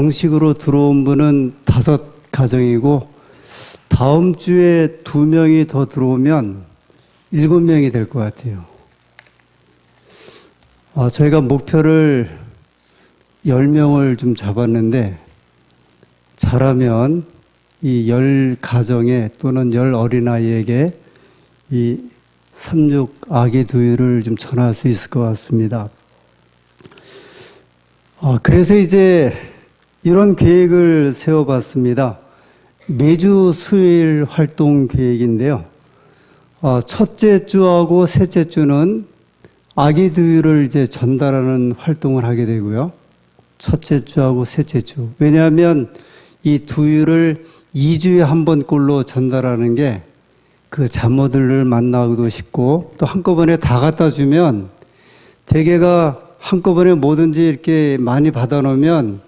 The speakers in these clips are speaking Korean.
정식으로 들어온 분은 5가정이고 다음 주에 2명이 더 들어오면 7명이 될 것 같아요. 저희가 목표를 10명을 좀 잡았는데 잘하면 이 10가정에 또는 10 어린아이에게 이 삼육 아기 두유를 좀 전할 수 있을 것 같습니다. 그래서 이제 이런 계획을 세워봤습니다. 매주 수요일 활동 계획인데요. 첫째 주하고 셋째 주는 아기 두유를 이제 전달하는 활동을 하게 되고요. 첫째 주하고 셋째 주. 왜냐하면 이 두유를 2주에 한 번꼴로 전달하는 게 그 자모들을 만나기도 쉽고 또 한꺼번에 다 갖다 주면 대개가 한꺼번에 뭐든지 이렇게 많이 받아 놓으면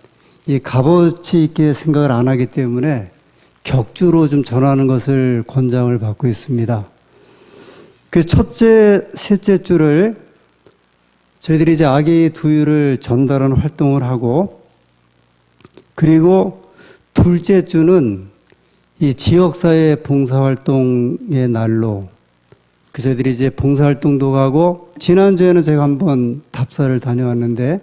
이 값어치 있게 생각을 안 하기 때문에 격주로 좀 전하는 것을 권장을 받고 있습니다. 그 첫째, 셋째 주를 저희들이 이제 아기 두유를 전달하는 활동을 하고 그리고 둘째 주는 이 지역사회 봉사활동의 날로 저희들이 이제 봉사활동도 가고 지난주에는 제가 한번 답사를 다녀왔는데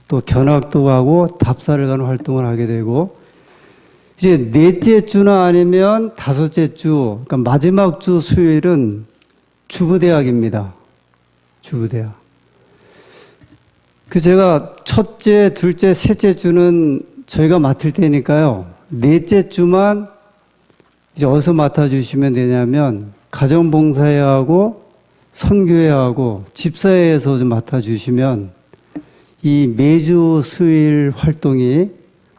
또 견학도 가고 답사를 가는 활동을 하게 되고 이제 넷째 주나 아니면 5째 주, 그러니까 마지막 주 수요일은 주부대학입니다. 주부대학. 제가 첫째, 둘째, 셋째 주는 저희가 맡을 테니까요. 넷째 주만 이제 어디서 맡아주시면 되냐면 가정봉사회하고 선교회하고 집사회에서 좀 맡아주시면 이 매주 수요일 활동이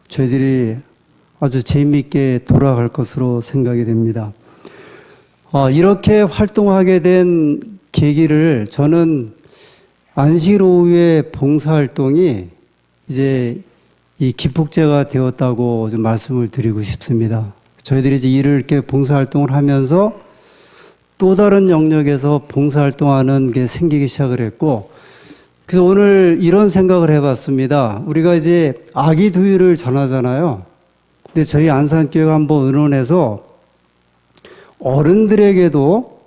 저희들이 아주 재미있게 돌아갈 것으로 생각이 됩니다. 이렇게 활동하게 된 계기를 저는 안식일 오후의 봉사활동이 이제 이 기폭제가 되었다고 좀 말씀을 드리고 싶습니다. 저희들이 이제 일을 이렇게 봉사활동을 하면서 또 다른 영역에서 봉사활동하는 게 생기기 시작을 했고 그래서 오늘 이런 생각을 해봤습니다. 우리가 이제 아기 두유를 전하잖아요. 근데 저희 안산교회가 한번 의논해서 어른들에게도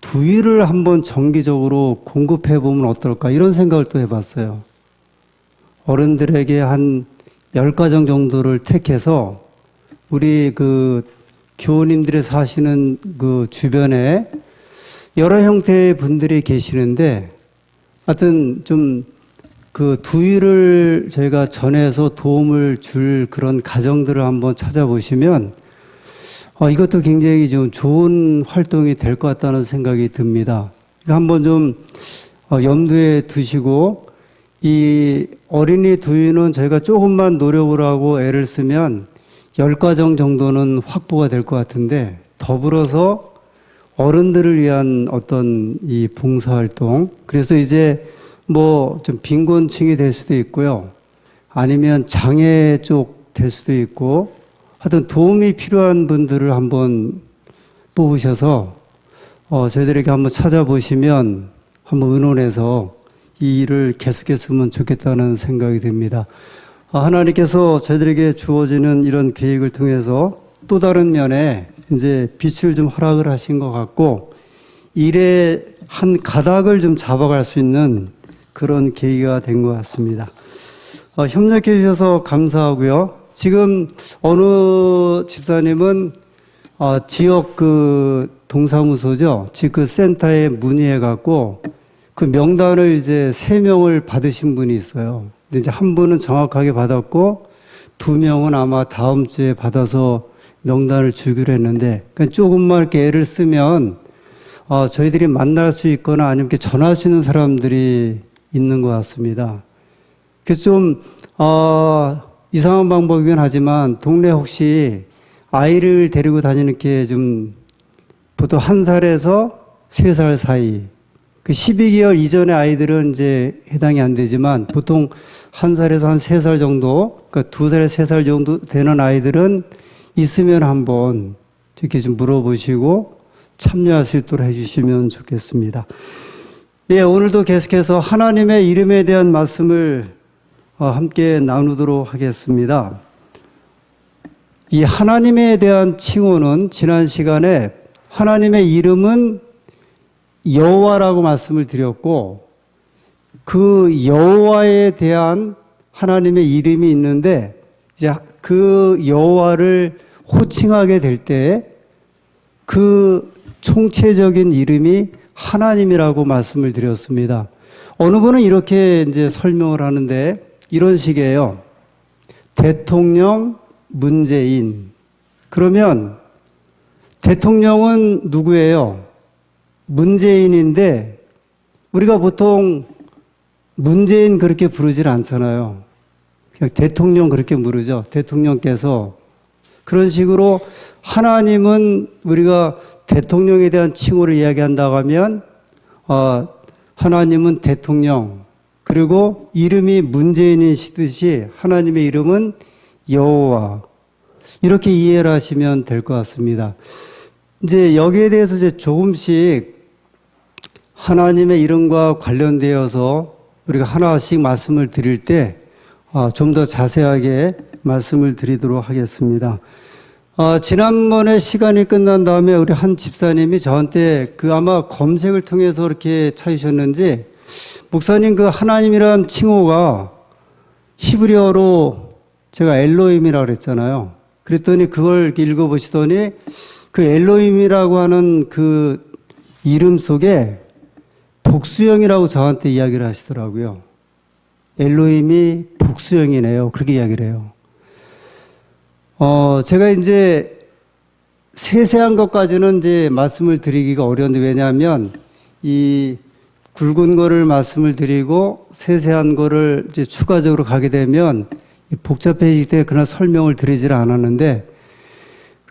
두유를 한번 정기적으로 공급해 보면 어떨까 이런 생각을 또 해봤어요. 어른들에게 한 10가정 정도를 택해서 우리 그 교우님들이 사시는 그 주변에 여러 형태의 분들이 계시는데 하여튼 좀 그 두유를 저희가 전해서 도움을 줄 그런 가정들을 한번 찾아보시면 이것도 굉장히 좀 좋은 활동이 될 것 같다는 생각이 듭니다. 한번 좀 염두에 두시고 이 어린이 두유는 저희가 조금만 노력을 하고 애를 쓰면 10가정 정도는 확보가 될 것 같은데 더불어서 어른들을 위한 어떤 이 봉사활동 그래서 이제 뭐 좀 빈곤층이 될 수도 있고요. 아니면 장애 쪽 될 수도 있고 하여튼 도움이 필요한 분들을 한번 뽑으셔서 저희들에게 한번 찾아보시면 한번 의논해서 이 일을 계속했으면 좋겠다는 생각이 듭니다. 하나님께서 저희들에게 주어지는 이런 계획을 통해서 또 다른 면에 이제 빛을 좀 허락을 하신 것 같고 일의 한 가닥을 좀 잡아갈 수 있는 그런 계기가 된 것 같습니다. 협력해 주셔서 감사하고요. 지금 어느 집사님은 지역 그 동사무소죠. 즉 그 센터에 문의해 갖고 그 명단을 이제 3명을 받으신 분이 있어요. 근데 이제 한 분은 정확하게 받았고 2명은 아마 다음 주에 받아서 명단을 주기로 했는데 그러니까 조금만 이렇게 애를 쓰면 저희들이 만날 수 있거나 아니면 이렇게 전할 수 있는 사람들이 있는 것 같습니다. 그래서 좀 이상한 방법이긴 하지만 동네 혹시 아이를 데리고 다니는 게 좀 보통 1살에서 3살 사이 그 12개월 이전의 아이들은 이제 해당이 안 되지만 보통 1살에서 한 3살 정도, 그러니까 2살에서 3살 정도 되는 아이들은 있으면 한번 이렇게 좀 물어보시고 참여할 수 있도록 해주시면 좋겠습니다. 예, 오늘도 계속해서 하나님의 이름에 대한 말씀을 함께 나누도록 하겠습니다. 이 하나님에 대한 칭호는 지난 시간에 하나님의 이름은 여호와라고 말씀을 드렸고, 그 여호와에 대한 하나님의 이름이 있는데, 이제 그 여호와를 호칭하게 될 때 그 총체적인 이름이 하나님이라고 말씀을 드렸습니다. 어느 분은 이렇게 이제 설명을 하는데 이런 식이에요. 대통령 문재인. 그러면 대통령은 누구예요? 문재인인데 우리가 보통 문재인 그렇게 부르질 않잖아요. 그냥 대통령 그렇게 부르죠. 대통령께서. 그런 식으로 하나님은 우리가 대통령에 대한 칭호를 이야기한다고 하면 하나님은 대통령, 그리고 이름이 문재인이시듯이 하나님의 이름은 여호와, 이렇게 이해를 하시면 될 것 같습니다. 이제 여기에 대해서 이제 조금씩 하나님의 이름과 관련되어서 우리가 하나씩 말씀을 드릴 때 좀 더 자세하게 말씀을 드리도록 하겠습니다. 지난번에 시간이 끝난 다음에 우리 한 집사님이 저한테 아마 검색을 통해서 이렇게 찾으셨는지, 목사님 그 하나님이란 칭호가 히브리어로 제가 엘로힘이라고 그랬잖아요. 그랬더니 그걸 읽어보시더니 그 엘로힘이라고 하는 그 이름 속에 복수형이라고 저한테 이야기를 하시더라고요. 엘로힘이 복수형이네요. 그렇게 이야기를 해요. 제가 이제 세세한 것까지는 이제 말씀을 드리기가 어려운데, 왜냐하면 이 굵은 거를 말씀을 드리고 세세한 거를 이제 추가적으로 가게 되면 복잡해지기 때문에 그날 설명을 드리질 않았는데,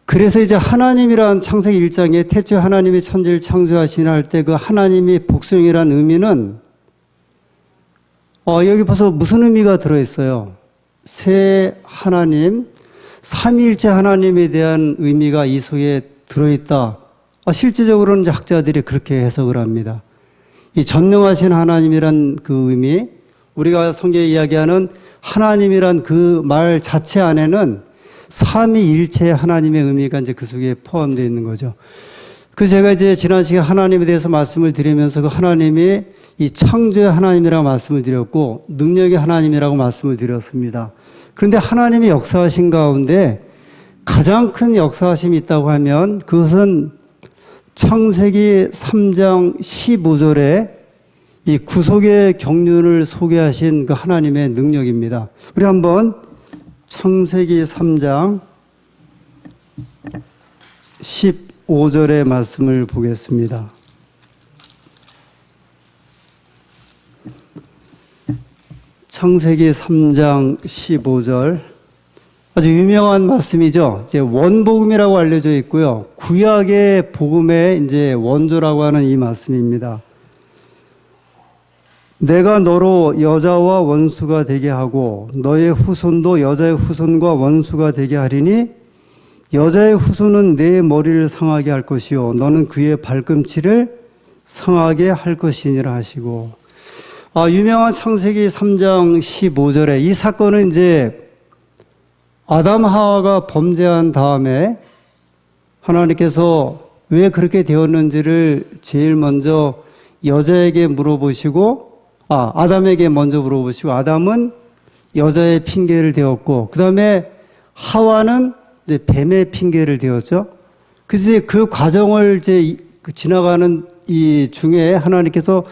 그래서 이제 하나님이란 창세기 1장에 태초에 하나님이 천지를 창조하시나 할 때 그 하나님이 복수형이란 의미는 여기 벌써 무슨 의미가 들어있어요? 새 하나님, 삼위일체 하나님에 대한 의미가 이 속에 들어있다. 실제적으로는 이제 학자들이 그렇게 해석을 합니다. 이 전능하신 하나님이란 그 의미, 우리가 성경에 이야기하는 하나님이란 그 말 자체 안에는 삼위일체 하나님의 의미가 이제 그 속에 포함되어 있는 거죠. 제가 이제 지난 시간에 하나님에 대해서 말씀을 드리면서 그 하나님이 이 창조의 하나님이라고 말씀을 드렸고 능력의 하나님이라고 말씀을 드렸습니다. 그런데 하나님이 역사하신 가운데 가장 큰 역사하심이 있다고 하면 그것은 창세기 3장 15절에 이 구속의 경륜을 소개하신 그 하나님의 능력입니다. 우리 한번 창세기 3장 15절의 말씀을 보겠습니다. 창세기 3장 15절. 아주 유명한 말씀이죠. 이제 원복음이라고 알려져 있고요. 구약의 복음의 이제 원조라고 하는 이 말씀입니다. 내가 너로 여자와 원수가 되게 하고 너의 후손도 여자의 후손과 원수가 되게 하리니 여자의 후손은 내 머리를 상하게 할 것이요 너는 그의 발꿈치를 상하게 할 것이니라 하시고, 유명한 창세기 3장 15절에 이 사건은 이제 아담 하와가 범죄한 다음에 하나님께서 왜 그렇게 되었는지를 제일 먼저 여자에게 물어보시고, 아담에게 먼저 물어보시고, 아담은 여자의 핑계를 대었고, 그 다음에 하와는 이제 뱀의 핑계를 대었죠. 그래서 이제 그 과정을 이제 지나가는 이 중에 하나님께서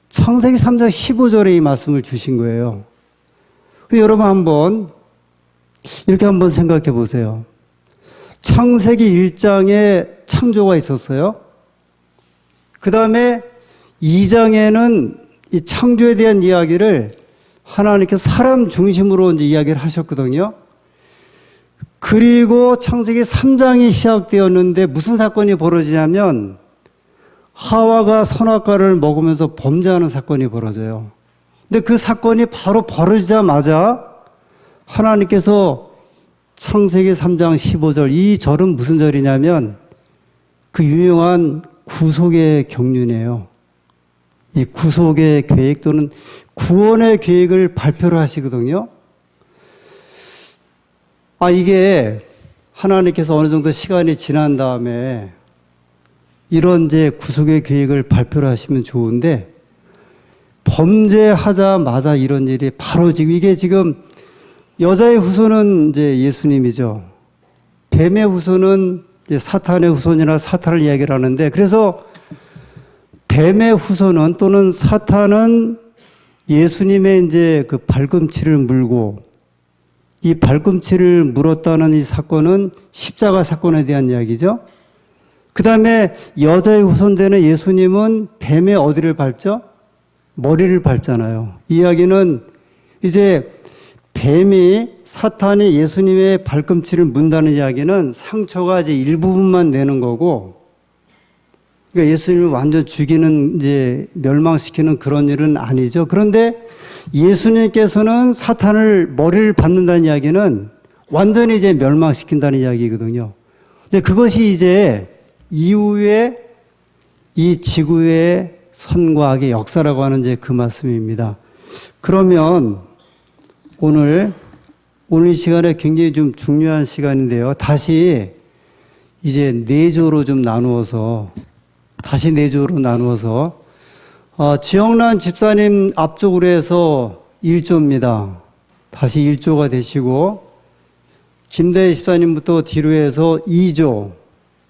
창세기 3장 15절에 이 말씀을 주신 거예요. 여러분 한번 이렇게 한번 생각해 보세요. 창세기 1장에 창조가 있었어요. 그 다음에 2장에는 이 창조에 대한 이야기를 하나님께서 사람 중심으로 이제 이야기를 하셨거든요. 그리고 창세기 3장이 시작되었는데 무슨 사건이 벌어지냐면 하와가 선악과를 먹으면서 범죄하는 사건이 벌어져요. 근데 그 사건이 바로 벌어지자마자 하나님께서 창세기 3장 15절, 이 절은 무슨 절이냐면 그 유명한 구속의 경륜이에요. 이 구속의 계획 또는 구원의 계획을 발표를 하시거든요. 이게 하나님께서 어느 정도 시간이 지난 다음에 이런 이제 구속의 계획을 발표를 하시면 좋은데, 범죄하자마자 이런 일이 바로 지금, 이게 지금 여자의 후손은 이제 예수님이죠. 뱀의 후손은 이제 사탄의 후손이나 사탄을 이야기를 하는데, 그래서 뱀의 후손은 또는 사탄은 예수님의 이제 그 발꿈치를 물고, 이 발꿈치를 물었다는 이 사건은 십자가 사건에 대한 이야기죠. 그 다음에 여자의 후손되는 예수님은 뱀의 어디를 밟죠? 머리를 밟잖아요. 이 이야기는 이제 뱀이, 사탄이 예수님의 발꿈치를 문다는 이야기는 상처가 이제 일부분만 내는 거고, 그러니까 예수님을 완전 죽이는, 이제 멸망시키는 그런 일은 아니죠. 그런데 예수님께서는 사탄을 머리를 밟는다는 이야기는 완전히 이제 멸망시킨다는 이야기거든요. 근데 그것이 이제 이후에 이 지구의 선과 악의 역사라고 하는 이제 그 말씀입니다. 그러면 오늘 이 시간에 굉장히 좀 중요한 시간인데요. 다시 이제 네 조로 좀 나누어서, 지영란 집사님 앞쪽으로 해서 1조입니다. 다시 1조가 되시고, 김대희 집사님부터 뒤로 해서 2조,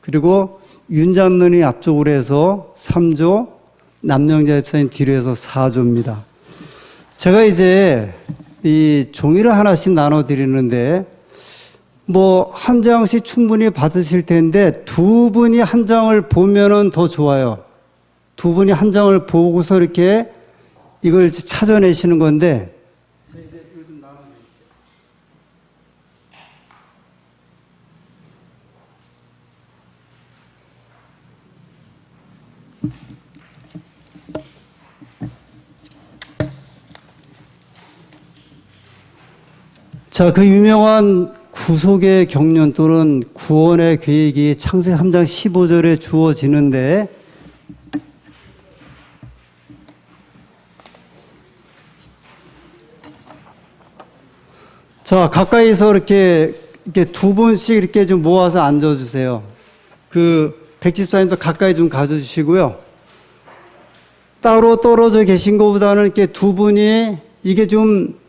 그리고 윤장론이 앞쪽으로 해서 3조, 남영자 집사님 뒤로 해서 4조입니다. 제가 이제 이 종이를 하나씩 나눠 드리는데, 한 장씩 충분히 받으실 텐데, 두 분이 한 장을 보면은 더 좋아요. 두 분이 한 장을 보고서 이렇게 이걸 찾아내시는 건데, 자, 그 유명한 구속의 경륜 또는 구원의 계획이 창세기 3장 15절에 주어지는데, 자, 가까이서 이렇게 두 분씩 이렇게 좀 모아서 앉아주세요. 백집사님도 가까이 좀 가져주시고요. 따로 떨어져 계신 것보다는 이렇게 두 분이 이게 좀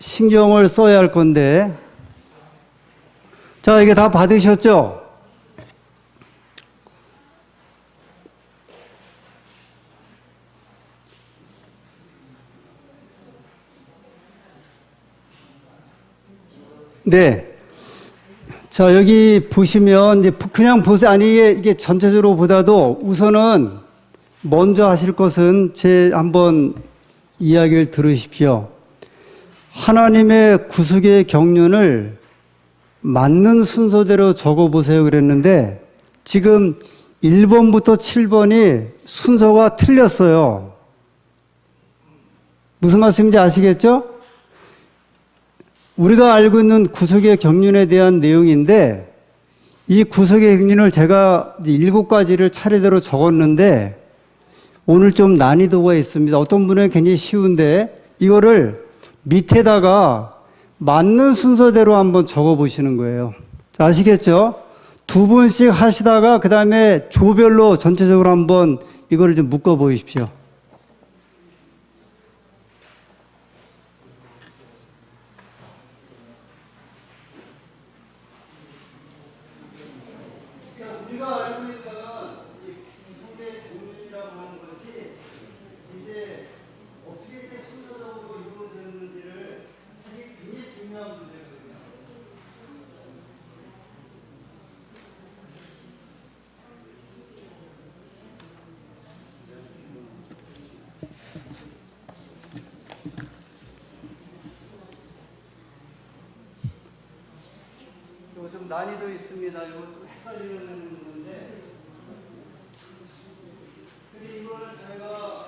신경을 써야 할 건데, 자, 이게 다 받으셨죠? 네. 자, 여기 보시면, 이제 그냥 보세요. 아니, 이게 전체적으로 보다도 우선은 먼저 하실 것은 제 한번 이야기를 들으십시오. 하나님의 구속의 경륜을 맞는 순서대로 적어보세요 그랬는데, 지금 1번부터 7번이 순서가 틀렸어요. 무슨 말씀인지 아시겠죠? 우리가 알고 있는 구속의 경륜에 대한 내용인데, 이 구속의 경륜을 제가 7가지를 차례대로 적었는데, 오늘 좀 난이도가 있습니다. 어떤 분은 굉장히 쉬운데, 이거를 밑에다가 맞는 순서대로 한번 적어 보시는 거예요. 아시겠죠? 두 분씩 하시다가 그 다음에 조별로 전체적으로 한번 이거를 좀 묶어 보십시오. 우리가 알고 있는 구속의 경륜이라고 하는 것이 이제 어떻게 순서적으로 이루어졌는지를 굉장히 중요한 문제거든요. 이거 좀 난이도 있습니다. 이거 좀 헷갈리는 건데, 근데 이거는 제가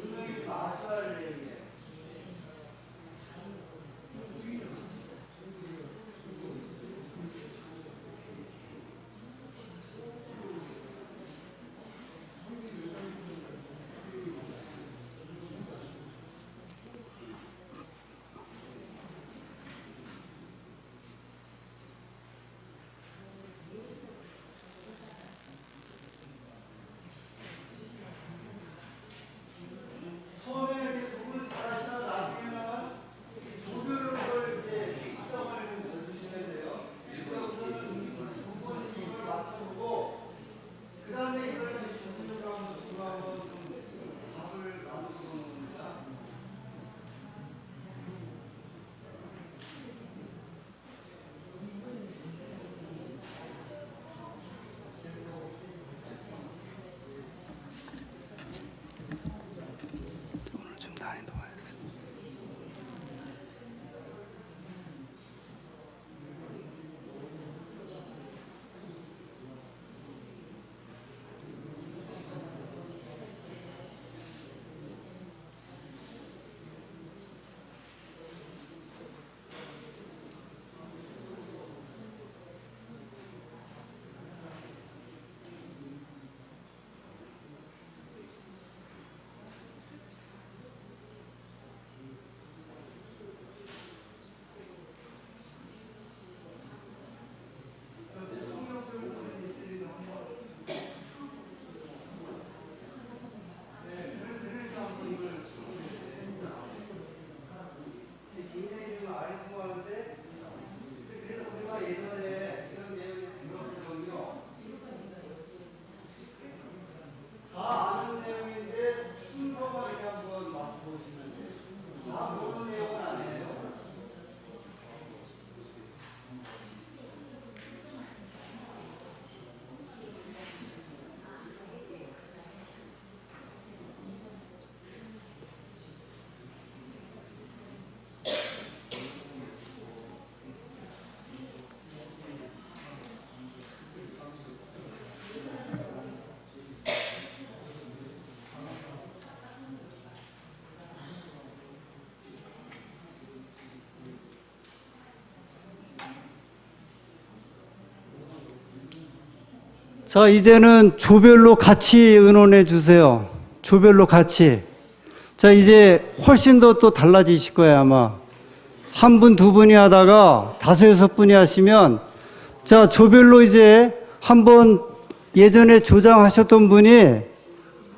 분명히 좀 아셔야 할 내용이에요. 자, 이제는 조별로 같이 의논해 주세요. 조별로 같이. 자, 이제 훨씬 더 또 달라지실 거예요, 아마. 한 분, 두 분이 하다가 다섯, 여섯 분이 하시면, 자, 조별로 이제 한번 예전에 조장하셨던 분이,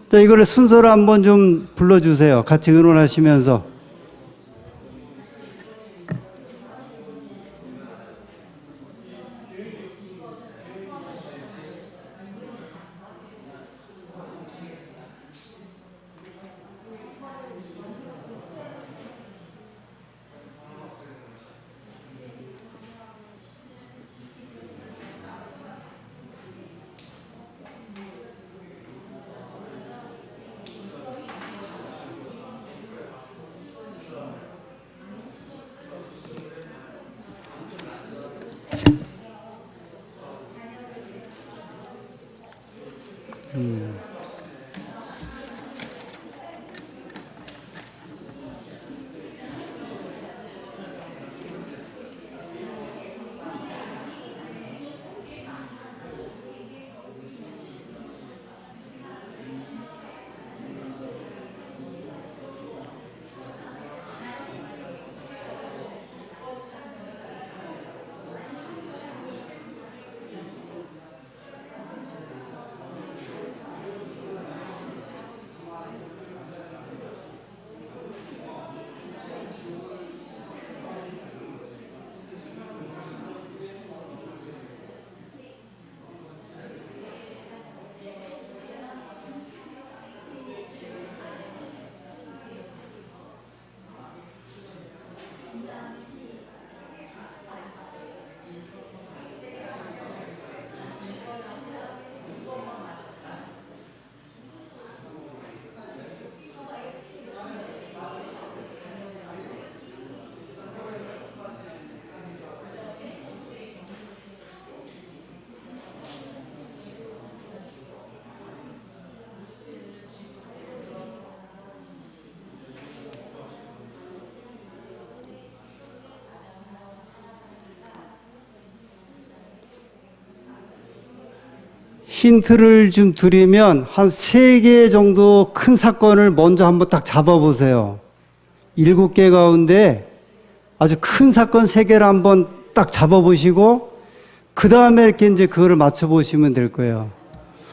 자, 이거를 순서를 한번 좀 불러주세요. 같이 의논하시면서. 힌트를 좀 드리면 한 3개 정도 큰 사건을 먼저 한번 딱 잡아보세요. 7개 가운데 아주 큰 사건 3개를 한번 딱 잡아보시고 그 다음에 이렇게 이제 그거를 맞춰보시면 될 거예요.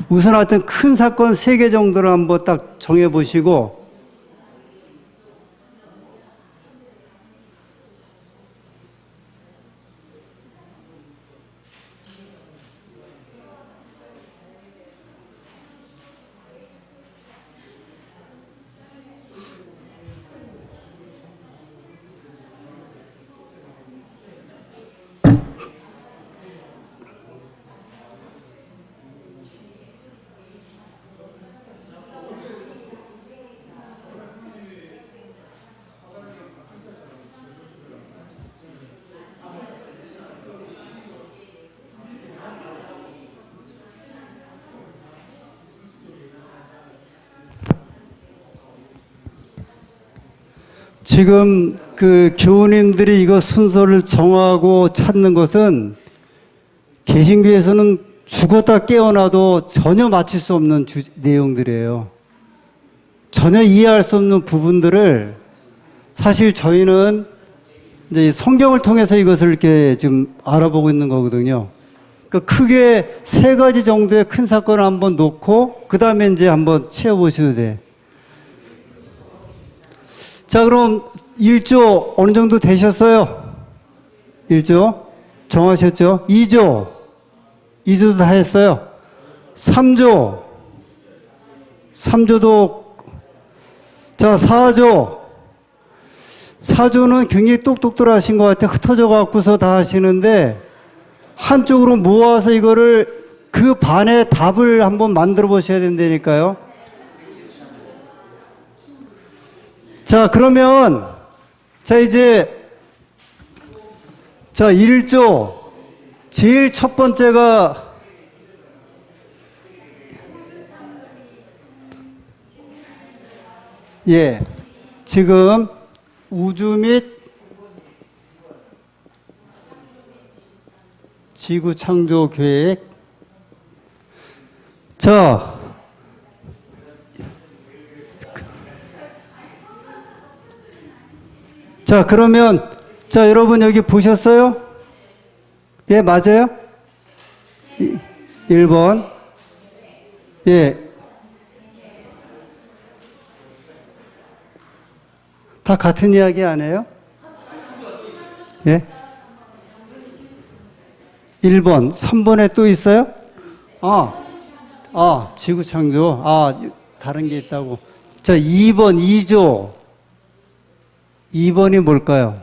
우선 하여튼 큰 사건 3개 정도를 한번 딱 정해보시고 지금 그 교우님들이 이거 순서를 정하고 찾는 것은 개신교에서는 죽었다 깨어나도 전혀 맞힐 수 없는 내용들이에요. 전혀 이해할 수 없는 부분들을 사실 저희는 이제 성경을 통해서 이것을 이렇게 좀 알아보고 있는 거거든요. 그러니까 크게 3가지 정도의 큰 사건을 한번 놓고 그 다음에 이제 한번 채워보셔도 돼. 자, 그럼 1조 어느 정도 되셨어요? 1조 정하셨죠? 2조도 다 했어요. 3조도 자, 4조는 굉장히 똑똑들 하신 것 같아요. 흩어져 갖고서 다 하시는데 한쪽으로 모아서 이거를 그 반의 답을 한번 만들어 보셔야 된다니까요. 자, 그러면 자, 이제 자, 1조 제일 첫 번째가 지금 우주 및 지구 창조 계획. 자, 자, 그러면, 자, 여러분 여기 보셨어요? 예, 맞아요? 1번. 예. 다 같은 이야기 아니에요? 예? 1번. 3번에 또 있어요? 지구 창조. 다른 게 있다고. 자, 2번, 2조. 2번이 뭘까요?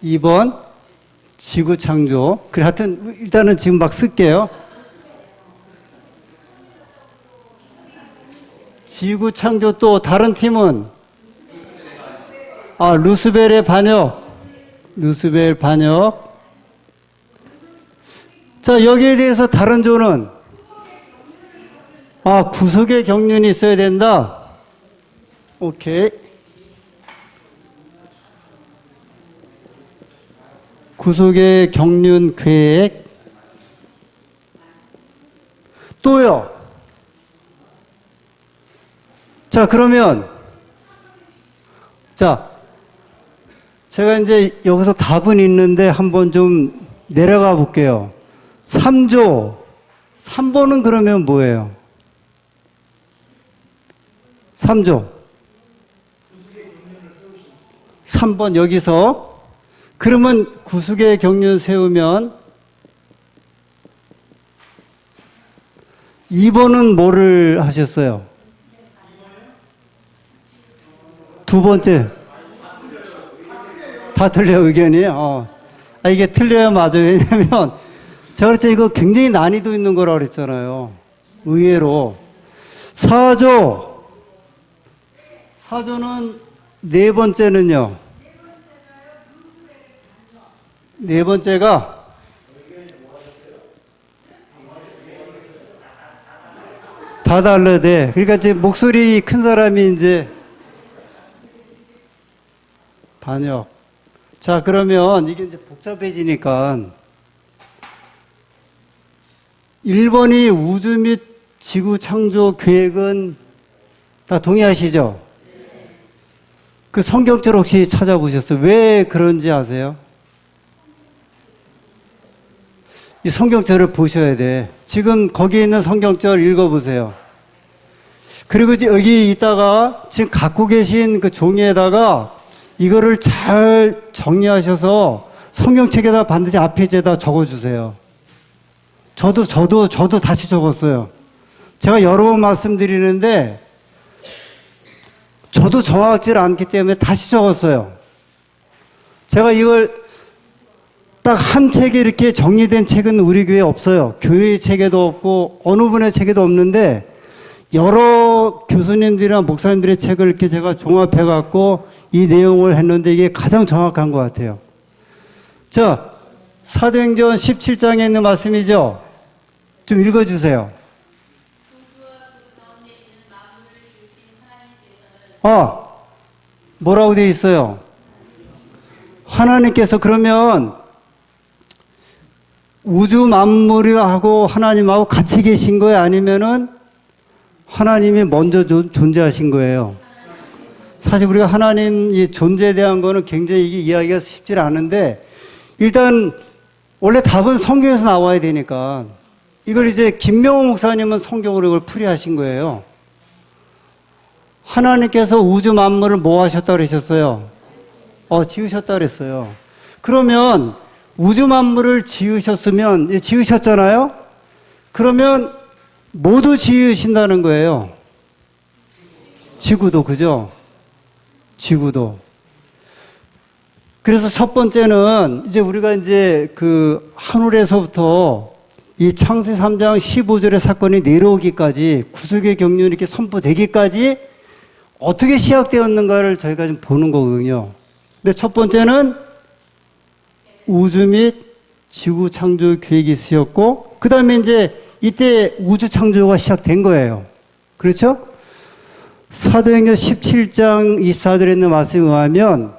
2번, 지구 창조. 그래, 하여튼, 일단은 지금 막 쓸게요. 지구 창조 또 다른 팀은? 루스벨의 반역. 루스벨 반역. 자, 여기에 대해서 다른 조는? 구속의 경륜이 있어야 된다. 오케이. 구속의 경륜 계획. 또요. 자, 그러면, 자, 제가 이제 여기서 답은 있는데 한번 좀 내려가 볼게요. 3조. 3번은 그러면 뭐예요? 3조. 3번 여기서. 그러면 구속의 경륜 세우면 2번은 뭐를 하셨어요? 두 번째. 다 틀려요, 의견이. 이게 틀려야 맞아요. 왜냐면, 제가 그랬죠. 이거 굉장히 난이도 있는 거라고 그랬잖아요. 의외로. 4조. 4조는 네 번째는요. 네 번째가 다 달라야 돼. 그러니까 이제 목소리 큰 사람이 이제 반역. 자, 그러면 이게 이제 복잡해지니까 1번이 우주 및 지구 창조 계획은 다 동의하시죠? 그 성경절 혹시 찾아보셨어요? 왜 그런지 아세요? 이 성경절을 보셔야 돼. 지금 거기에 있는 성경절 읽어보세요. 그리고 여기 있다가 지금 갖고 계신 그 종이에다가 이거를 잘 정리하셔서 성경책에다 반드시 앞에다 적어주세요. 저도 다시 적었어요. 제가 여러 번 말씀드리는데 저도 정확하지 않기 때문에 다시 적었어요. 제가 이걸 딱 한 책에 이렇게 정리된 책은 우리 교회에 없어요. 교회의 책에도 없고 어느 분의 책에도 없는데 여러 교수님들이나 목사님들의 책을 이렇게 제가 종합해 갖고 이 내용을 했는데 이게 가장 정확한 것 같아요. 자, 사도행전 17장에 있는 말씀이죠. 좀 읽어주세요. 뭐라고 되어 있어요? 하나님께서 그러면 우주 만물하고 하나님하고 같이 계신 거예요? 아니면은 하나님이 먼저 존재하신 거예요? 사실 우리가 하나님 이 존재에 대한 거는 굉장히 이게 이야기가 쉽지 않은데 일단 원래 답은 성경에서 나와야 되니까 이걸 이제 김명호 목사님은 성경으로 이걸 풀이하신 거예요. 하나님께서 우주 만물을 뭐 하셨다 그러셨어요? 지으셨다 그랬어요. 그러면 우주 만물을 지으셨잖아요? 그러면 모두 지으신다는 거예요. 지구도, 그죠? 지구도. 그래서 첫 번째는 이제 우리가 이제 그 하늘에서부터 이 창세기 3장 15절의 사건이 내려오기까지 구속의 경륜이 이렇게 선포되기까지 어떻게 시작되었는가를 저희가 좀 보는 거거든요. 근데 첫 번째는 우주 및 지구 창조 계획이 있으셨고, 그 다음에 이제 이때 우주 창조가 시작된 거예요. 그렇죠? 사도행전 17장 24절에 있는 말씀에 의하면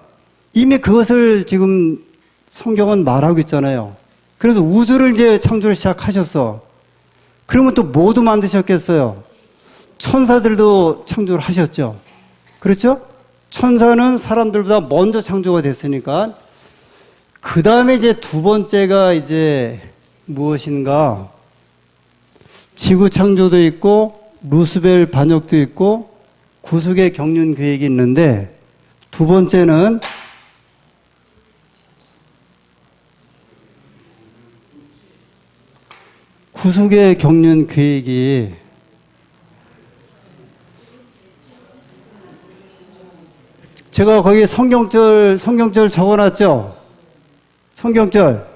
이미 그것을 지금 성경은 말하고 있잖아요. 그래서 우주를 이제 창조를 시작하셨어. 그러면 또 모두 만드셨겠어요? 천사들도 창조를 하셨죠. 그렇죠? 천사는 사람들보다 먼저 창조가 됐으니까. 그 다음에 이제 두 번째가 이제 무엇인가? 지구 창조도 있고, 루스벨 반역도 있고, 구속의 경륜 계획이 있는데, 두 번째는 구속의 경륜 계획이 제가 거기 성경절 적어놨죠? 성경절.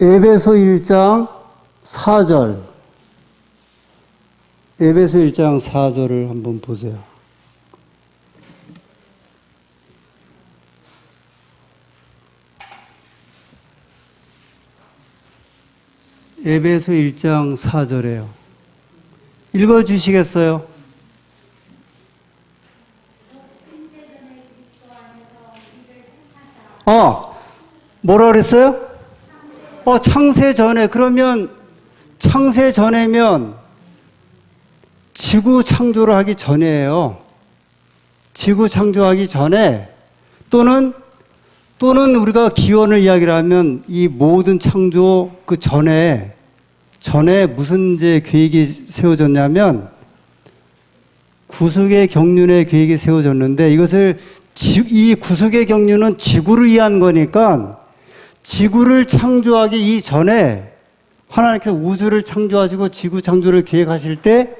에베소 1장 4절. 에베소 1장 4절을 한번 보세요. 에베소 1장 4절에요. 읽어주시겠어요? 뭐라 그랬어요? 창세 전에. 그러면 창세 전에면 지구 창조를 하기 전이에요. 지구 창조하기 전에 또는 우리가 기원을 이야기를 하면 이 모든 창조 그 전에 무슨 이제 계획이 세워졌냐면 구속의 경륜의 계획이 세워졌는데 이것을 이 구속의 경륜은 지구를 위한 거니까 지구를 창조하기 이전에 하나님께서 우주를 창조하시고 지구 창조를 계획하실 때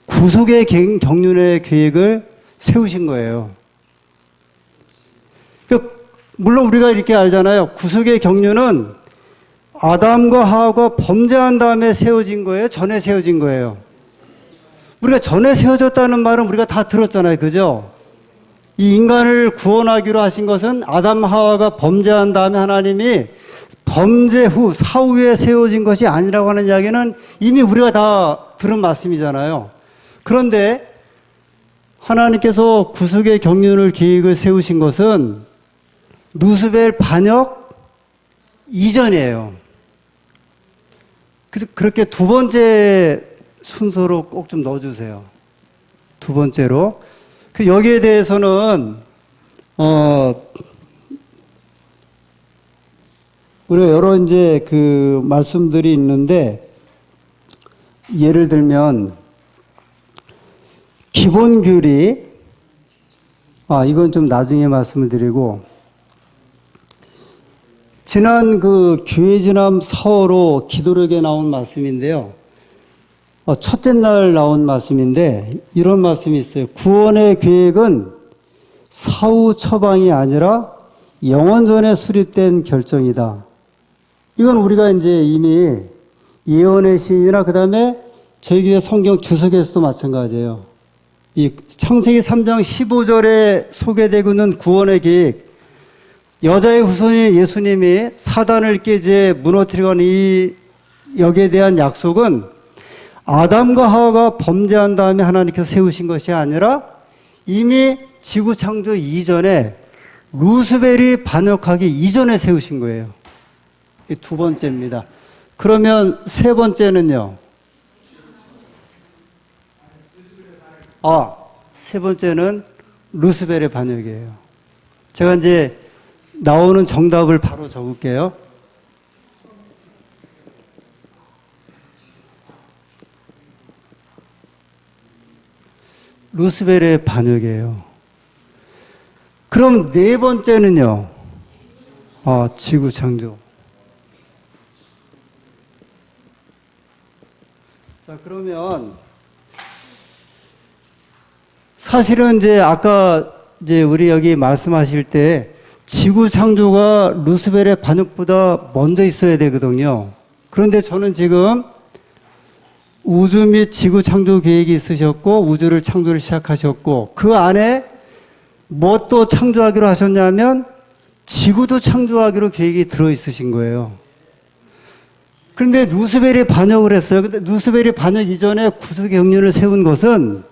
구속의 경륜의 계획을 세우신 거예요. 물론 우리가 이렇게 알잖아요. 구속의 경륜은 아담과 하와가 범죄한 다음에 세워진 거예요? 전에 세워진 거예요? 우리가 전에 세워졌다는 말은 우리가 다 들었잖아요. 그죠? 이 인간을 구원하기로 하신 것은 아담 하와가 범죄한 다음에 하나님이 범죄 후 사후에 세워진 것이 아니라고 하는 이야기는 이미 우리가 다 들은 말씀이잖아요. 그런데 하나님께서 구속의 경륜을 계획을 세우신 것은 루스벨 반역 이전이에요. 그래서 그렇게 두 번째 순서로 꼭 좀 넣어주세요. 두 번째로. 여기에 대해서는 우리가 여러 이제 그 말씀들이 있는데 예를 들면 기본 규리 이건 좀 나중에 말씀을 드리고 지난 그 교회 지남 4월호 기도력에 나온 말씀인데요. 첫째 날 나온 말씀인데 이런 말씀이 있어요. 구원의 계획은 사후 처방이 아니라 영원전에 수립된 결정이다. 이건 우리가 이제 이미 예언의 시인이나 그 다음에 저희 교회 성경 주석에서도 마찬가지예요. 이 창세기 3장 15절에 소개되고 있는 구원의 계획, 여자의 후손인 예수님이 사단을 깨제 무너뜨리건 이 여기에 대한 약속은 아담과 하와가 범죄한 다음에 하나님께서 세우신 것이 아니라 이미 지구 창조 이전에 루스벨이 반역하기 이전에 세우신 거예요. 이 두 번째입니다. 그러면 세 번째는요. 세 번째는 루스벨의 반역이에요. 제가 이제 나오는 정답을 바로 적을게요. 루스벨의 반역이에요. 그럼 네 번째는요. 지구 창조. 자, 그러면 사실은 이제 아까 이제 우리 여기 말씀하실 때 지구 창조가 루스벨의 반역보다 먼저 있어야 되거든요. 그런데 저는 지금 우주 및 지구 창조 계획이 있으셨고 우주를 창조를 시작하셨고 그 안에 뭐 또 창조하기로 하셨냐면 지구도 창조하기로 계획이 들어있으신 거예요. 그런데 루스벨이 반역을 했어요. 근데 루스벨이 반역 이전에 구속의 경륜을 세운 것은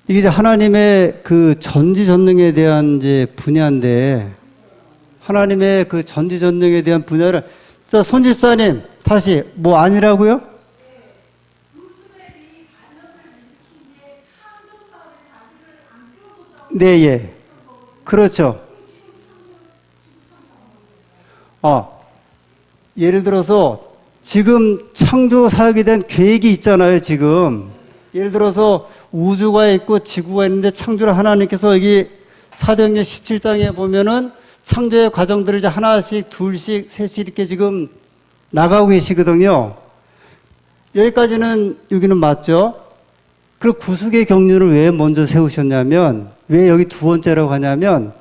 이게 이제 하나님의 그 전지전능에 대한 이제 분야인데, 하나님의 그 전지전능에 대한 분야를, 자, 손 집사님, 다시, 뭐 아니라고요? 네, 예. 그렇죠. 예를 들어서 지금 창조 사역에 대한 계획이 있잖아요, 지금. 예를 들어서 우주가 있고 지구가 있는데 창조를 하나님께서 여기 사도행전 17장에 보면은 창조의 과정들을 이제 하나씩, 둘씩, 셋씩 이렇게 지금 나가고 계시거든요. 여기까지는, 여기는 맞죠? 그리고 구속의 경륜을 왜 먼저 세우셨냐면, 왜 여기 두 번째라고 하냐면,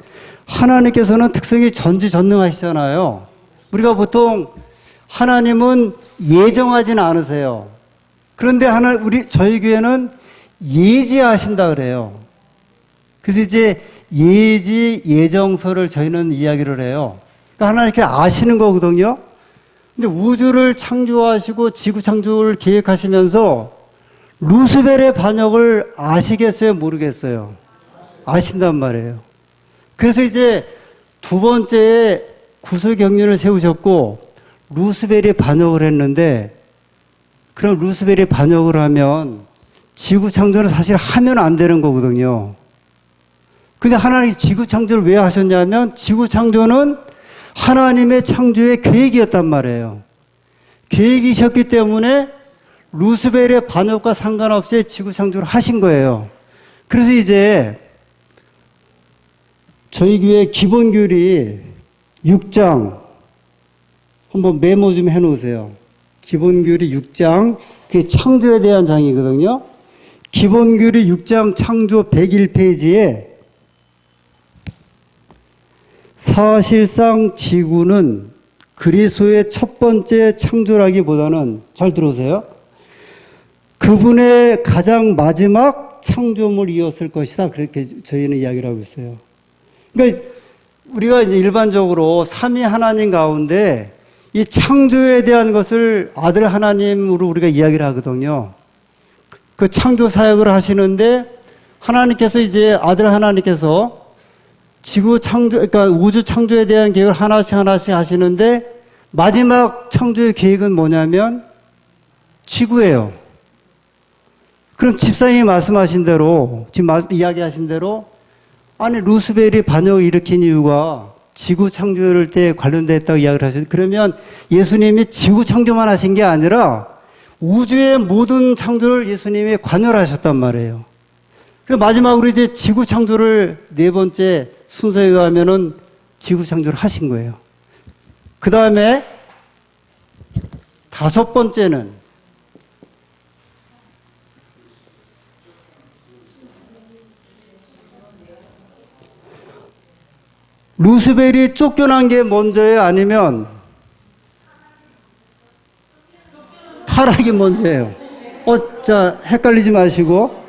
하나님께서는 특성이 전지전능하시잖아요. 우리가 보통 하나님은 예정하지는 않으세요. 그런데 저희 교회는 예지하신다 그래요. 그래서 이제 예정서를 저희는 이야기를 해요. 그러니까 하나님께 아시는 거거든요. 근데 우주를 창조하시고 지구 창조를 계획하시면서 루스벨의 반역을 아시겠어요? 모르겠어요? 아신단 말이에요. 그래서 이제 두 번째에 구속 경륜을 세우셨고, 루스벨이 반역을 했는데, 그럼 루스벨이 반역을 하면 지구 창조는 사실 하면 안 되는 거거든요. 근데 하나님이 지구 창조를 왜 하셨냐면, 지구 창조는 하나님의 창조의 계획이었단 말이에요. 계획이셨기 때문에 루스벨의 반역과 상관없이 지구 창조를 하신 거예요. 그래서 이제 저희 교회 기본교리 6장 한번 메모 좀 해놓으세요. 기본교리 6장, 그게 창조에 대한 장이거든요. 기본교리 6장 창조 101페이지에 사실상 지구는 그리스도의 첫 번째 창조라기보다는, 잘 들어오세요, 그분의 가장 마지막 창조물이었을 것이다. 그렇게 저희는 이야기를 하고 있어요. 그러니까 우리가 이제 일반적으로 삼위 하나님 가운데 이 창조에 대한 것을 아들 하나님으로 우리가 이야기를 하거든요. 그 창조 사역을 하시는데 하나님께서 이제 아들 하나님께서 지구 창조, 그러니까 우주 창조에 대한 계획을 하나씩 하시는데 마지막 창조의 계획은 뭐냐면 지구예요. 그럼 집사님이 말씀하신 대로, 지금 이야기하신 대로, 아니 루스벨이 반역을 일으킨 이유가 지구 창조를 때 관련됐다고 이야기를 하셨는데, 그러면 예수님이 지구 창조만 하신 게 아니라 우주의 모든 창조를 예수님이 관여를 하셨단 말이에요. 그래서 마지막으로 이제 지구 창조를 네 번째 순서에 가면은 지구 창조를 하신 거예요. 그 다음에 다섯 번째는 루스벨이 쫓겨난 게 먼저예요? 아니면 타락이 먼저예요? 자, 헷갈리지 마시고.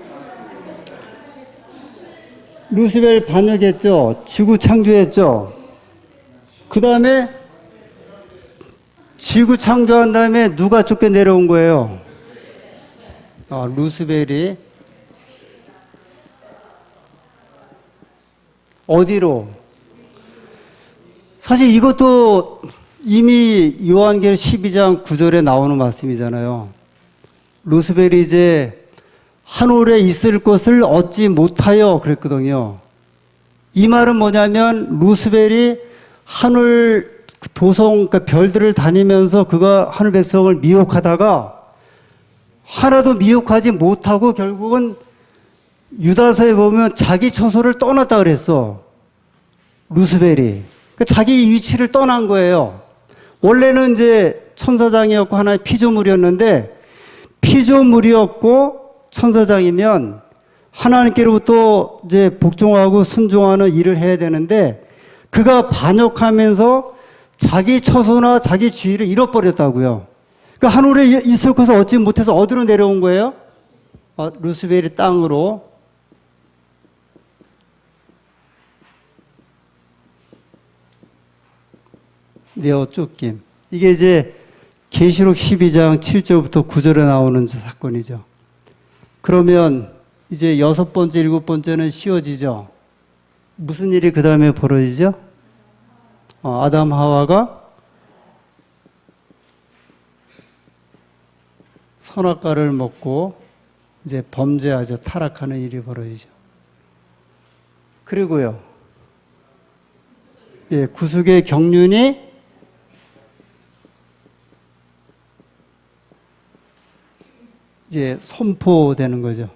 루스벨 반역했죠? 지구 창조했죠? 그 다음에 지구 창조한 다음에 누가 쫓겨 내려온 거예요? 루스벨이 어디로? 사실 이것도 이미 요한계시록 12장 9절에 나오는 말씀이잖아요. 루스벨이 이제 하늘에 있을 것을 얻지 못하여 그랬거든요. 이 말은 뭐냐면 루스벨이 하늘 도성, 그러니까 별들을 다니면서 그가 하늘 백성을 미혹하다가 하나도 미혹하지 못하고 결국은 유다서에 보면 자기 처소를 떠났다 그랬어. 루스벨이. 자기 위치를 떠난 거예요. 원래는 이제 천사장이었고 하나의 피조물이었는데, 피조물이었고 천사장이면 하나님께로부터 이제 복종하고 순종하는 일을 해야 되는데, 그가 반역하면서 자기 처소나 자기 주의를 잃어버렸다고요. 그러니까 하늘에 있을 것을 얻지 못해서 어디로 내려온 거예요? 루스벨이 땅으로. 내어 쫓김. 이게 이제 계시록 12장 7절부터 9절에 나오는 사건이죠. 그러면 이제 6번째, 7번째는 쉬워지죠. 무슨 일이 그 다음에 벌어지죠? 아담 하와가 선악과를 먹고 이제 범죄하죠. 타락하는 일이 벌어지죠. 그리고요, 예, 구속의 경륜이 이제 선포되는 거죠.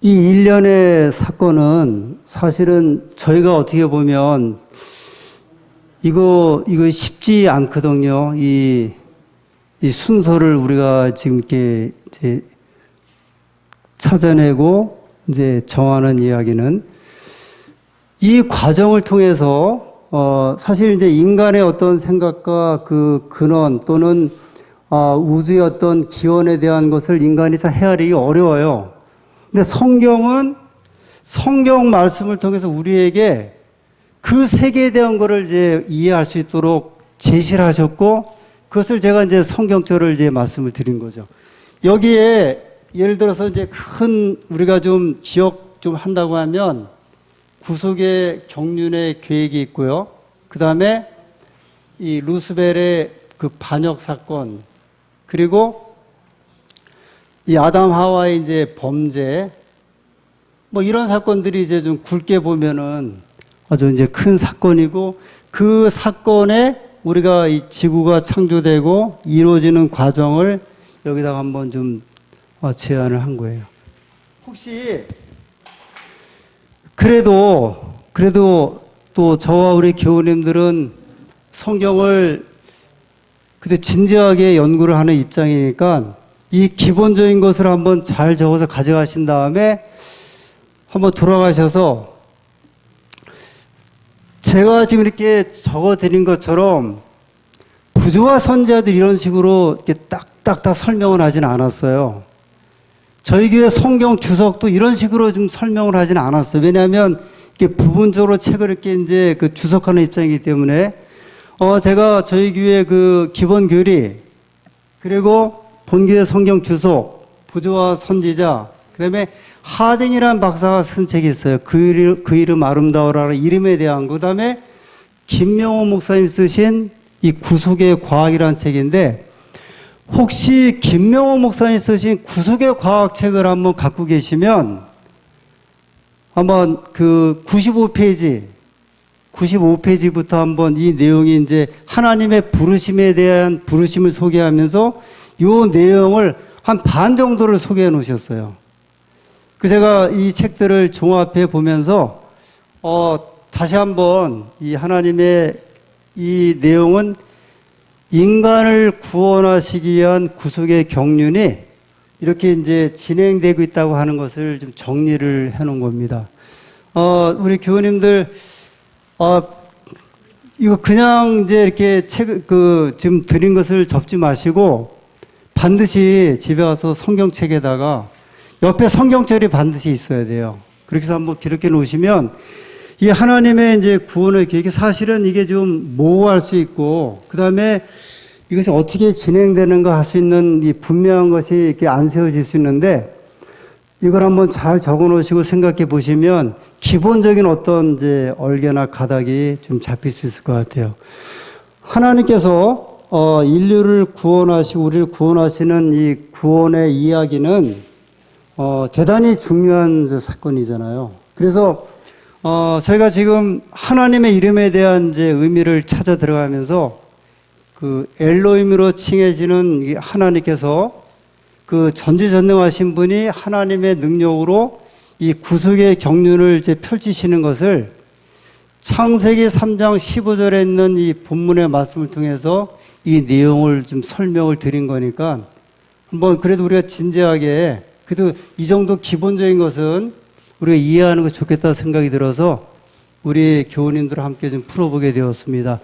이 일련의 사건은 사실은 저희가 어떻게 보면 이거 쉽지 않거든요. 이 순서를 우리가 지금 이렇게 이제 찾아내고 이제 정하는 이야기는 이 과정을 통해서 사실 이제 인간의 어떤 생각과 그 근원 또는 우주의 어떤 기원에 대한 것을 인간이 잘 헤아리기 어려워요. 근데 성경은 성경 말씀을 통해서 우리에게 그 세계에 대한 것을 이제 이해할 수 있도록 제시를 하셨고, 그것을 제가 이제 성경절을 이제 말씀을 드린 거죠. 여기에 예를 들어서 이제 큰 우리가 좀 기억 좀 한다고 하면 구속의 경륜의 계획이 있고요. 그 다음에 이 루스벨의 그 반역 사건, 그리고 이 아담 하와의 이제 범죄, 뭐 이런 사건들이 이제 좀 굵게 보면은 아주 이제 큰 사건이고, 그 사건에 우리가 이 지구가 창조되고 이루어지는 과정을 여기다가 한번 좀 제안을 한 거예요. 혹시 그래도 또 저와 우리 교우님들은 성경을 근데 진지하게 연구를 하는 입장이니까 이 기본적인 것을 한번 잘 적어서 가져가신 다음에 한번 돌아가셔서 제가 지금 이렇게 적어 드린 것처럼 부조와 선지자들 이런 식으로 이렇게 딱딱 설명을 하진 않았어요. 저희 교회 성경 주석도 이런 식으로 좀 설명을 하진 않았어요. 왜냐하면 이렇게 부분적으로 책을 이렇게 이제 그 주석하는 입장이기 때문에 제가 저희 교회 그 기본 교리, 그리고 본교회 성경 주석, 부조와 선지자, 그 다음에 하딩이라는 박사가 쓴 책이 있어요. 그 이름 아름다워라는 이름에 대한 거. 그 다음에 김명호 목사님 쓰신 이 구속의 과학이라는 책인데, 혹시 김명호 목사님 쓰신 구속의 과학 책을 한번 갖고 계시면 한번 그 95페이지부터 한번 이 내용이 이제 하나님의 부르심에 대한 부르심을 소개하면서 이 내용을 한 반 정도를 소개해 놓으셨어요. 그 제가 이 책들을 종합해 보면서 다시 한번 이 하나님의 이 내용은 인간을 구원하시기 위한 구속의 경륜이 이렇게 이제 진행되고 있다고 하는 것을 좀 정리를 해 놓은 겁니다. 우리 교우님들, 이거 그냥 이제 이렇게 지금 드린 것을 접지 마시고 반드시 집에 가서 성경책에다가 옆에 성경절이 반드시 있어야 돼요. 그렇게 해서 한번 기록해 놓으시면 이 하나님의 이제 구원의 계획이 사실은 이게 좀 모호할 수 있고, 그 다음에 이것이 어떻게 진행되는가 할 수 있는 이 분명한 것이 이렇게 안 세워질 수 있는데, 이걸 한번 잘 적어 놓으시고 생각해 보시면 기본적인 어떤 이제 얼개나 가닥이 좀 잡힐 수 있을 것 같아요. 하나님께서 인류를 구원하시고 우리를 구원하시는 이 구원의 이야기는 대단히 중요한 사건이잖아요. 그래서 저희가 지금 하나님의 이름에 대한 이제 의미를 찾아 들어가면서 그 엘로힘으로 칭해지는 이 하나님께서 그 전지전능하신 분이 하나님의 능력으로 이 구속의 경륜을 이제 펼치시는 것을 창세기 3장 15절에 있는 이 본문의 말씀을 통해서 이 내용을 좀 설명을 드린 거니까 한번 그래도 우리가 진지하게 그래도 이 정도 기본적인 것은 우리가 이해하는 거 좋겠다 생각이 들어서 우리 교우님들과 함께 좀 풀어보게 되었습니다.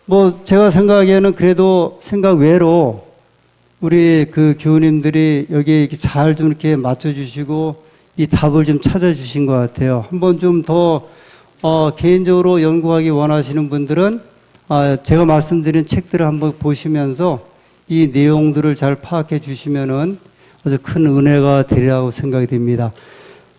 뭐 제가 생각하기에는 그래도 생각 외로 우리 그 교우님들이 여기에 이렇게 잘 좀 이렇게 맞춰주시고 이 답을 좀 찾아주신 것 같아요. 한번 좀 더 개인적으로 연구하기 원하시는 분들은 제가 말씀드린 책들을 한번 보시면서 이 내용들을 잘 파악해 주시면은 아주 큰 은혜가 되리라고 생각이 됩니다.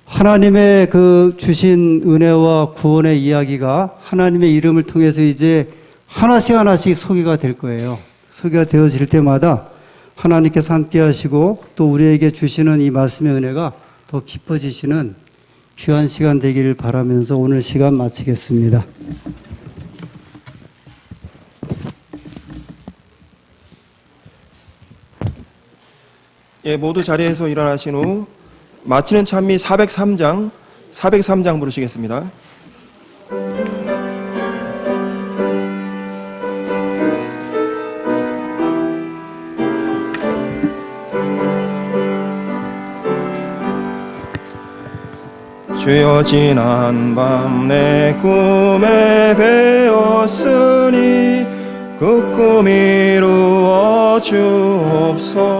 하나님의 그 주신 은혜와 구원의 이야기가 하나님의 이름을 통해서 이제 하나씩 소개가 될 거예요. 소개가 되어질 때마다 하나님께서 함께 하시고 또 우리에게 주시는 이 말씀의 은혜가 더 깊어지시는 귀한 시간 되기를 바라면서 오늘 시간 마치겠습니다. 예, 모두 자리에서 일어나신 후 마치는 찬미 403장 부르시겠습니다. 주여 지난 밤 내 꿈에 배웠으니 그 꿈 이루어 주옵소서.